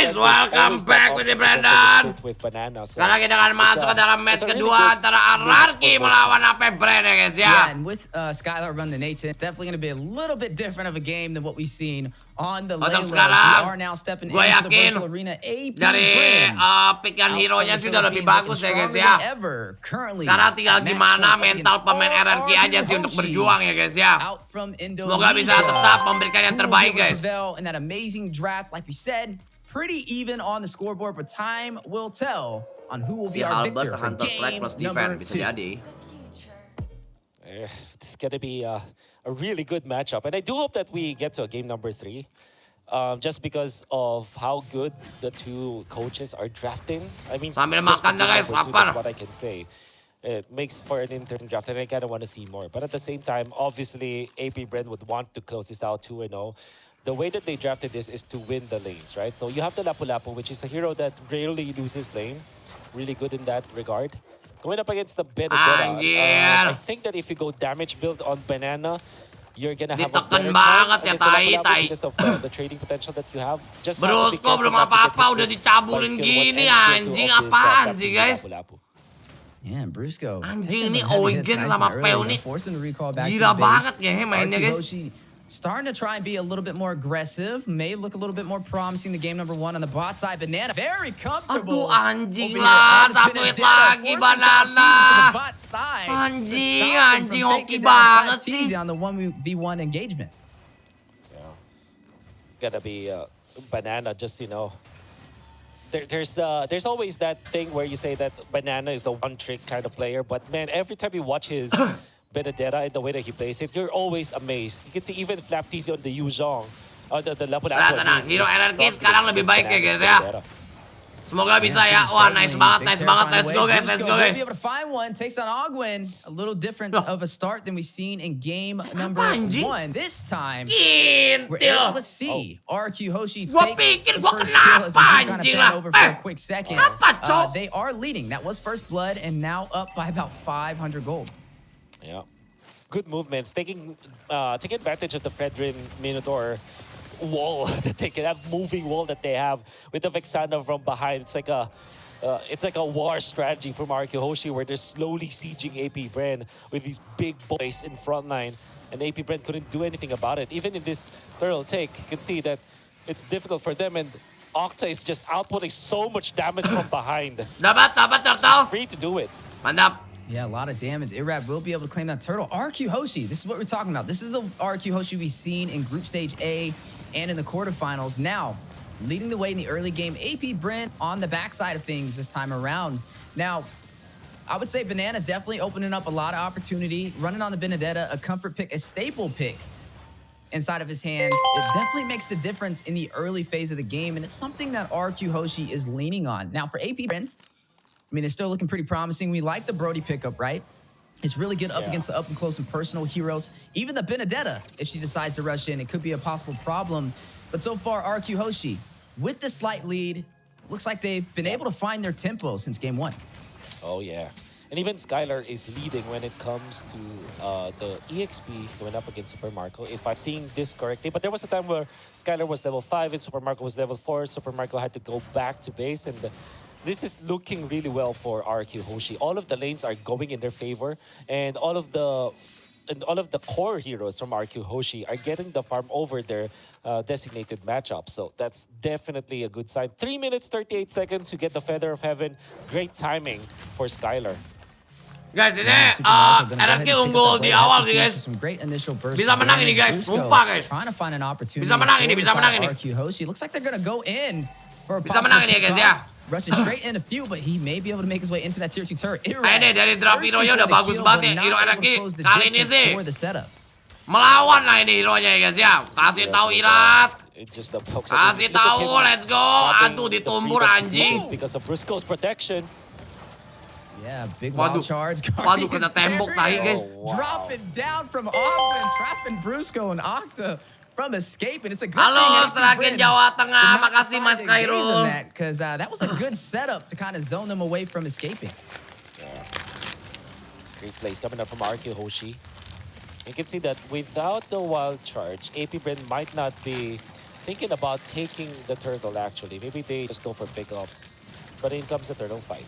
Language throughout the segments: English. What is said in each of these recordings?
guys! Welcome back with the Brandon! Sekarang kita akan masuk ke dalam match kedua antara Rrq melawan Apbren ya guys ya. Yeah, and with Skylar running the Nathan, it's definitely going to be a little bit different of a game than what we've seen on the lane. We are now stepping into the virtual arena. Dari pick-an hero-nya sih udah lebih bagus ya guys ya. Sekarang tinggal gimana mental pemain Rrq aja sih untuk berjuang ya guys ya. Semoga bisa tetap memberikan yang terbaik guys. In that amazing draft, like we said, pretty even on the scoreboard, but time will tell on who will be our victor for game number 2. It's gonna be a really good matchup, and I do hope that we get to a game number 3, just because of how good the two coaches are drafting. I mean, sambil makan na guys, lapar. That's what I can say. It makes for an intern draft, and I kind of want to see more. But at the same time, obviously, Apbren would want to close this out 2-0. The way that they drafted this is to win the lanes, right? So you have the Lapu-Lapu, which is a hero that rarely loses lane. Really good in that regard. Going up against the Becanda, I think that if you go damage build on Banana, you're gonna have a better banget ya, tai. Because of the trading potential that you have. Just Brusko belum apa-apa udah dicaburin gini anjing, apaan sih guys? Yeah, Brusco. Anjing ini Oigen sama Peu nih. Gila banget ya mainnya guys. Starting to try and be a little bit more aggressive. May look a little bit more promising to game number 1 on the bot side. Banana very comfortable. Aduh anjing lah, satu hit lagi Banana. Anjing hoki banget sih. On the 1v1 engagement. Yeah. Gotta be Banana, just, you know. There's always that thing where you say that Banana is a one-trick kind of player, but man, every time you watch his Benedetta and the way that he plays it, you're always amazed. You can see even Flap TC on the Yuzhong, the Lapu-Lapu. Hero Rrq sekarang lebih baik ya guys ya. Semoga bisa ya. Wah, nice banget. Let's go guys. Be able to find one. Takes on Ogwin. A little different of a start than we've seen in game number 1. This time, we're able to see Rrq Hoshi take the first kill as we kind of bent over for a quick second. They are leading. That was first blood and now up by about 500 gold. Yeah. Good movements. Taking advantage of the Fredrin Minotaur wall that they can have, moving wall that they have with the Becanda from behind. It's like a war strategy from Rrq Hoshi where they're slowly sieging Apbren with these big boys in front line, and Apbren couldn't do anything about it. Even in this thorough take, you can see that it's difficult for them, and Octa is just outputting so much damage from behind. Dapat turtle. Free to do it. Mantap. Yeah, a lot of damage. Irab will be able to claim that turtle. Rrq Hoshi, this is what we're talking about. This is the Rrq Hoshi we've seen in Group Stage A and in the quarterfinals. Now, leading the way in the early game, Apbren on the backside of things this time around. Now, I would say Banana definitely opening up a lot of opportunity. Running on the Benedetta, a comfort pick, a staple pick inside of his hands. It definitely makes the difference in the early phase of the game, and it's something that Rrq Hoshi is leaning on. Now, for Apbren, I mean, they're still looking pretty promising. We like the Brody pickup, right? It's really good up against the up-and-close and personal heroes. Even the Benedetta, if she decides to rush in, it could be a possible problem. But so far, Rrq Hoshi, with the slight lead, looks like they've been able to find their tempo since game 1. Oh, yeah. And even Skylar is leading when it comes to the EXP going up against Super Marco, if I'm seeing this correctly. But there was a time where Skylar was level 5 and Super Marco was level 4. Super Marco had to go back to base, and this is looking really well for Rrq Hoshi. All of the lanes are going in their favor, and all of the core heroes from Rrq Hoshi are getting the farm over their designated matchup. So that's definitely a good sign. 3 minutes, 38 seconds to get the Feather of Heaven. Great timing for Skylar. Guys, ini Rrq unggul di awal sih guys. Bisa menang ini guys, sumpah guys. Bisa menang ini. Rrq Hoshi looks like they're gonna go in for a bisa menang ini guys ya. Rushing straight in a few, but he may be able to make his way into that tier 2 turret. Ini dari draft hero-nya udah bagus banget ya. Hero Rrq kali ini sih melawan lah ini hero-nya ya guys ya. Kasih tahu Irat. Kasih tahu, let's go. Aduh, ditumbur anjing. Because of Brusco's protection. Yeah, big wild charge. Waduh, kena tembok tadi guys. Dropping down from Ogwin, trapping Brusco and Octa from escaping. It's a good Halo, Seragen Jawa Tengah. Makasih Mas Khairul. Because that was a good setup to kind of zone them away from escaping. Yeah. Great plays coming up from Rrq Hoshi. You can see that without the wild charge, Apbren might not be thinking about taking the turtle, actually. Maybe they just go for pickups. But in comes the turtle fight.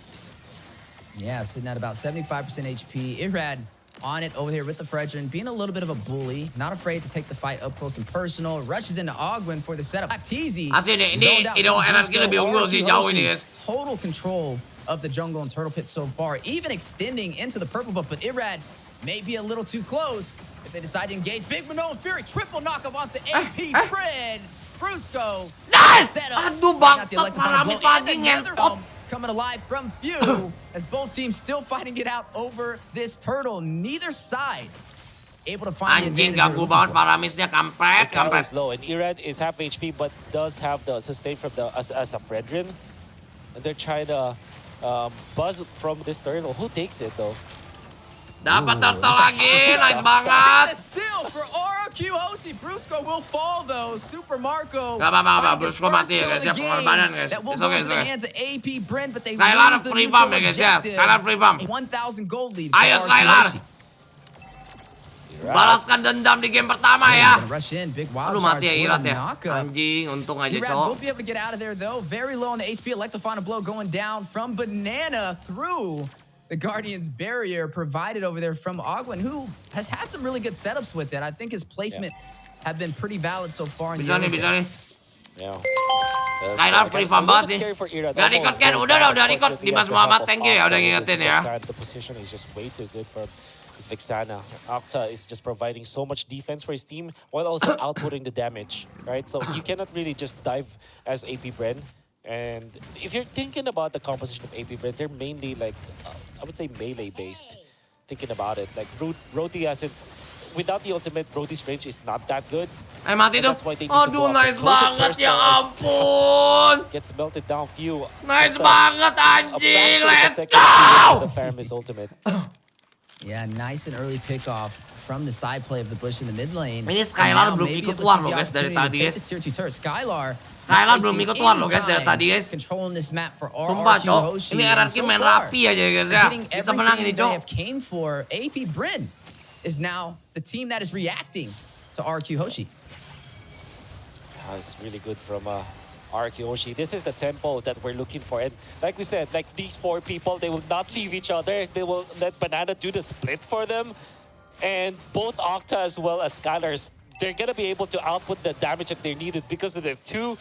Yeah, sitting at about 75% HP. Irrad on it over here with the Fredrin, being a little bit of a bully, not afraid to take the fight up close and personal. Rushes into Ogwin for the setup. TZ. Kasi ini Rrq lebih unggul sih jauh ini guys. Total control of the jungle and turtle pit so far, even extending into the purple buff, but Irrad may be a little too close if they decide to engage. Big Manoa Fury, triple knockup onto Apbren. Brusco. Nice! Setup. Aduh, bangsat, Paramis lagi ngentot. Coming alive from Few as both teams still fighting it out over this turtle. Neither side able to find Anjing, the advantage. ganggu banget Paramisnya, kampret, The Cal kampret. is low, and Irad is half HP, but does have the sustain from the as a Fredrin. And they're trying to buzz from this turtle. Who takes it though? Dapat turtle lagi, nice banget. Still for Rrq Hoshi. Brusco will fall though. Super Marco. Gak apa-apa, finding his Brusco first mati ya kill guys of ya, the game. pengorbanan guys. That will It's go okay, into it's the okay. hands of AP Brent, but they Skylar lose the free neutral farm ya guys ya, objective. Skylar free farm. A 1,000 gold lead. Ayo for Skylar. Rrq Hoshi. Balaskan dendam di game pertama ya. Gonna rush in, big wild Aduh mati ya charge for Irat the ya. knockup. Anjing, untung aja Irad will cowok. be able to get out of there though. Very low on the HP. Elect to find a blow going down from Banana through the Guardian's barrier provided over there from Ogwin, who has had some really good setups with it. I think his placement have been pretty valid so far. In Bisa nih, bisa nih. Yeah. Skylar free farm banget sih. Gak record kan? Udah record. Dimas Muhammad, thank you ya udah ngingetin ya. The position is just way too good for this Becanda. Octa is just providing so much defense for his team while also outputting the damage, right? So you cannot really just dive as AP Bren. And if you're thinking about the composition of AP Bren, they're mainly like, I would say melee based. Thinking about it, like Roti hasn't, without the ultimate, Roti's range is not that good. Mati tuh. That's why they need to Aduh, go up nice close banget first ya as ampun. Gets melted down few. Nice Just banget a anjing, fraction of a let's second to go! the Faramis ultimate. Yeah, nice and early pickoff from the side play of the Bush in the mid lane. Ini Skylar And now belum maybe ikut able to war seize loh the guys dari opportunity tadi to take guys. this tier 2 turret. Skylar Skylar not belum wasting ikut war any loh guys dari time tadi guys. controlling this map for Sumpah Rrq cok, Hoshi. ini And Rrq so main far, rapi aja guys ya. getting Bisa menang ini everything they cok. have came for. AP Bren is now the team that is reacting to Rrq Hoshi. It's really good from Rrq Hoshi. This is the tempo that we're looking for. And like we said, like these four people, they will not leave each other. They will let Banana do the split for them. And both Octa as well as Skylars, they're going to be able to output the damage that they needed because of the two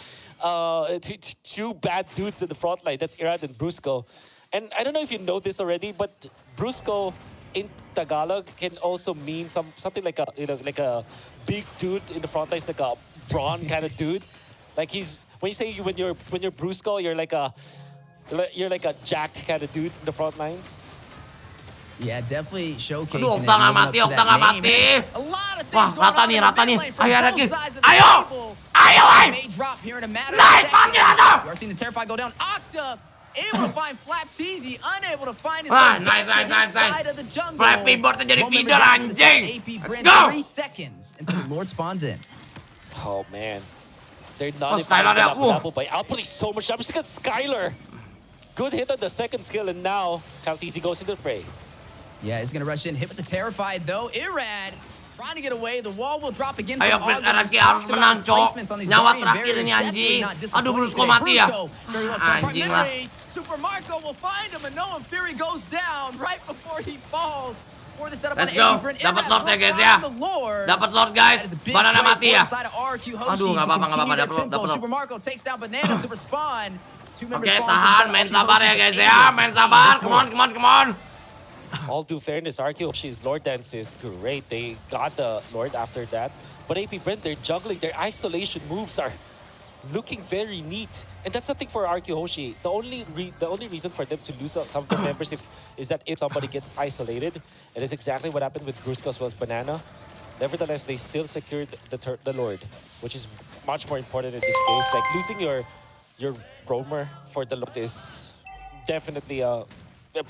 bad dudes in the front line. That's Irad and Brusco. And I don't know if you know this already, but Brusco in Tagalog can also mean something like a, you know, like a big dude in the front line. It's like a brawn kind of dude. Like he's, when you say when you're Brusco, you're like a jacked kind of dude in the front lines. Yeah, definitely showcasing Aduh, it, Octa nggak living up mati, to Octa that nggak name. mati. A lot of things Wah, going rata on nih, in the rata mid nih. lane from Ayo both Rrq. sides of the Ayo! table. Ayo, ay! May drop here in a matter of Nice, seconds. mati rata! You are seeing the Terrify go down. Octa able to find Flap TZ, unable to find his Ah, way nice, back to nice, his nice. side of the jungle. Flappy Boardnya jadi Moment feeder, of darkness anjing. as AP Let's Brand go. 3 seconds until the Lord spawns in. Oh man, they're Oh, not Skylar ya. by outputting so much damage. Look at Skylar. Good hit on the second skill, and now Kaltisi goes into the fray. Yeah, he's gonna rush in, hit with the Terrified though. Irad trying to get away. The wall will drop again. Ayo, from please, Ogden. Rrq We harus talked about menang, his cok. placements on these Nyawa Guardian terakhir barriers. ini, Definitely anjing. not Aduh, disappointing Brusco today. mati ya. Brusco, very low to Anjing lah. Super Marco will find him, and Noah Fury goes down right before he falls. For the setup Let's on go. Brent. Dapat Irad Lord ya will guys ya. find the Lord. Dapat Lord guys. That is a big Banana play mati for ya. the side of Rrq Hoshi Aduh, to nggak apa-apa, nggak continue apa-apa. their Dapat Lord, tempo. dapat Lord. Super Marco takes down Banana to respond. Two members Oke, falling from the tahan, side of main Rrq sabar ya Hoshi. guys ya. Main sabar. Come on, come on, come on. All due fairness, Rrq Hoshi's Lord Dance is great. They got the Lord after that. But AP Brent, they're juggling. Their isolation moves are looking very neat. And that's the thing for Rrq Hoshi. The only reason for them to lose some of the members is that if somebody gets isolated. And it's exactly what happened with Brusco as well as Banana. Nevertheless, they still secured the Lord, which is much more important in this case. Like losing your roamer for the Lord is definitely a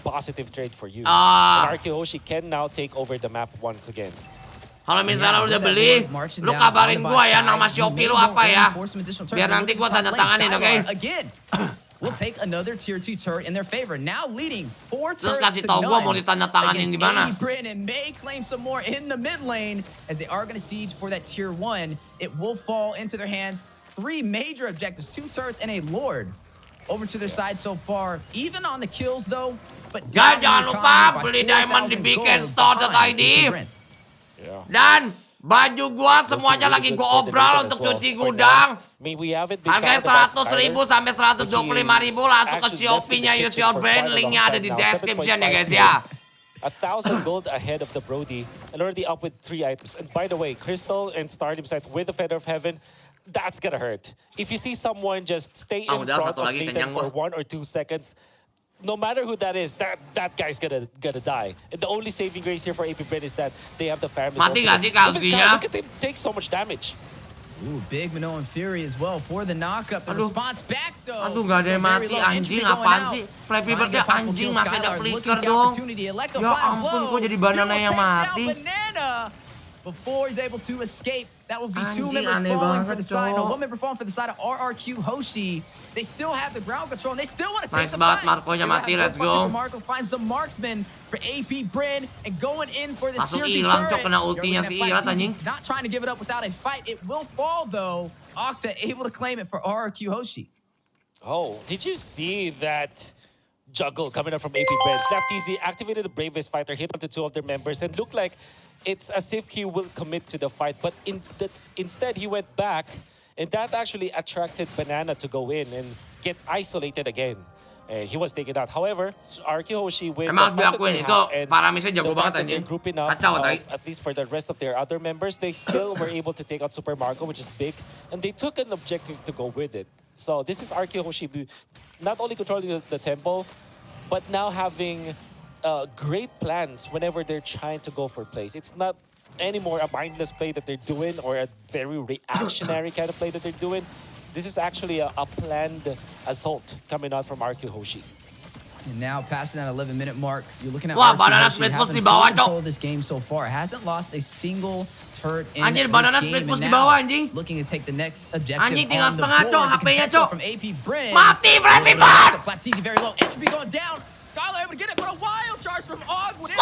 positive trade for you. And Rrq Hoshi can now take over the map once again. Kalau misalnya udah beli, lu kabarin gua ya nama Shopee lu apa ya. Biar nanti gua tanda tanganin, oke? Again, we'll take another tier 2 turret in their favor. Now leading 4 Terus turrets kasih to tahu gua mau none ditanda tanganin against di mana. Apbren, and may claim some more in the mid lane as they are going to siege for that tier 1. It will fall into their hands. 3 major objectives, 2 turrets and a Lord over to their side so far. Even on the kills though, but Jangan lupa beli diamond di BeCanda.id. Dan baju gua semuanya lagi gua obral untuk cuci gudang. Harganya 100.000 sampai 125.000. Langsung ke Shopee-nya use your brand. Linknya ada di description ya guys ya. 1,000 gold ahead of the Brody and already up with 3 items. And by the way, Crystal and Stardom side with the Feather of Heaven, that's gonna hurt. If you see someone just stay in front of Nathan for 1 or 2 seconds, no matter who that is, that guy's gonna die. And the only saving grace here for Apbren is that they have the Famous. Mati gak sih Kalsinya? Look at him take so much damage. Ooh, big Minoan Fury as well for the knockup. The response back though. Aduh, gak ada yang mati. Anjing, apaan sih? Flappy Bird-nya anjing, masih ada flicker dong. Ya ampun, kok jadi banana yang mati? Before he's able to escape, that would be 2 members falling for the side. No, 1 member falling for the side of Rrq Hoshi. They still have the ground control and they still want to take the fight. Nice banget, Marco-nya mati. Let's go. Marco finds the marksman for Apbren and going in for this Langsung tier 2 hilang, turret. Cok, kena ultinya si Irat anjing. Not trying to give it up without a fight. It will fall though. Octa able to claim it for Rrq Hoshi. Oh, did you see that juggle coming up from Apbren? Left easy, activated the bravest fighter, hit onto 2 of their members, and looked like it's as if he will commit to the fight. But instead, he went back, and that actually attracted Banana to go in and get isolated again. He was taken out. However, Rrq Hoshi with emang harus diakuin itu, Paramisnya jago banget anjing. Kacau tadi. At least for the rest of their other members, they still were able to take out Super Marco, which is big, and they took an objective to go with it. So this is Rrq Hoshi not only controlling the tempo, but now having great plans whenever they're trying to go for plays. It's not anymore a mindless play that they're doing or a very reactionary kind of play that they're doing. This is actually a planned assault coming out from Rrq Hoshi. And now passing that 11-minute mark, you're looking at Wah, Rrq Banana Hoshi Split having di bawah, full control of this game so far. Hasn't lost a single turret in Anjir, this Banana game. Split And di now bawah, anjing. looking to take the next objective Anjing, tinggal on the setengah, board. Cok. The HP-nya, contestant Cok. from Apbren. Mati, Flappy Bird! Flatteezy very low. Entropy going down. Skylar able to get it, but a wild charge from Ogwood.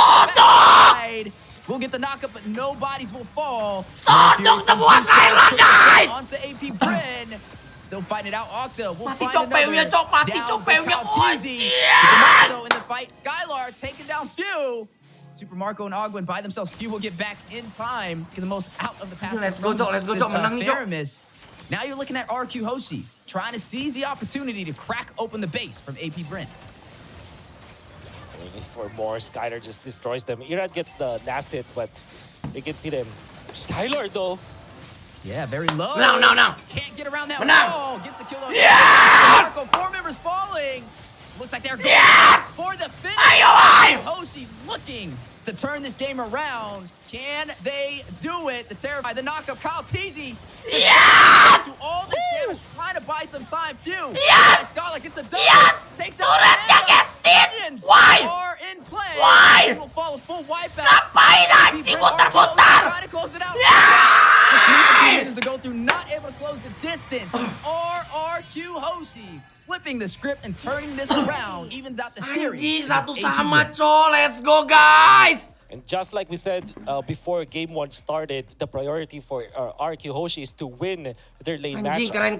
We'll get the knockup, but no bodies will fall. Sodok semua Skylar, guys! Onto Apbren. Still fighting it out. Octa will Mati find Copeunya, another. Cok. Mati Down Copeunya. goes Kaltizi. Oh, In the fight, Skylar taking down Few. Super Marco and Ogwin by themselves. Few will get back in time. Get the most out of the pass. Let's go, Cok. Let's go, Cok. Menang nih, Cok. Now you're looking at Rrq Hoshi trying to seize the opportunity to crack open the base from Apbren. Waiting for more. Skylar just destroys them. Irad gets the last hit, but you can see them. Skylar though. Yeah, very low. No. Can't get around that Menang. wall. Gets a kill on Yeah! Marco. 4 members falling. Looks like they're going Yeah! for the finish. Ayo! Hoshi looking to turn this game around. Can they do it? The terrified, the knockup, Kaltizi. Yes! Do all this damage, trying to buy some time. Few. Yes! Scholar gets a double. Yes! Takes out Turretnya ngetit! Minions Why? are in play. Why? It will fall a full wipeout. Ngapain anjing muter-muter? Trying to close it out. Yeah! Just need a few minutes to go through, not able to close the distance. Rrq Hoshi flipping the script and turning this around, evens out the series. Anjing, satu sama, Cok. Let's go, guys! And just like we said before Game 1 started, the priority for Rrq Hoshi is to win their lane match. Anjing, keren.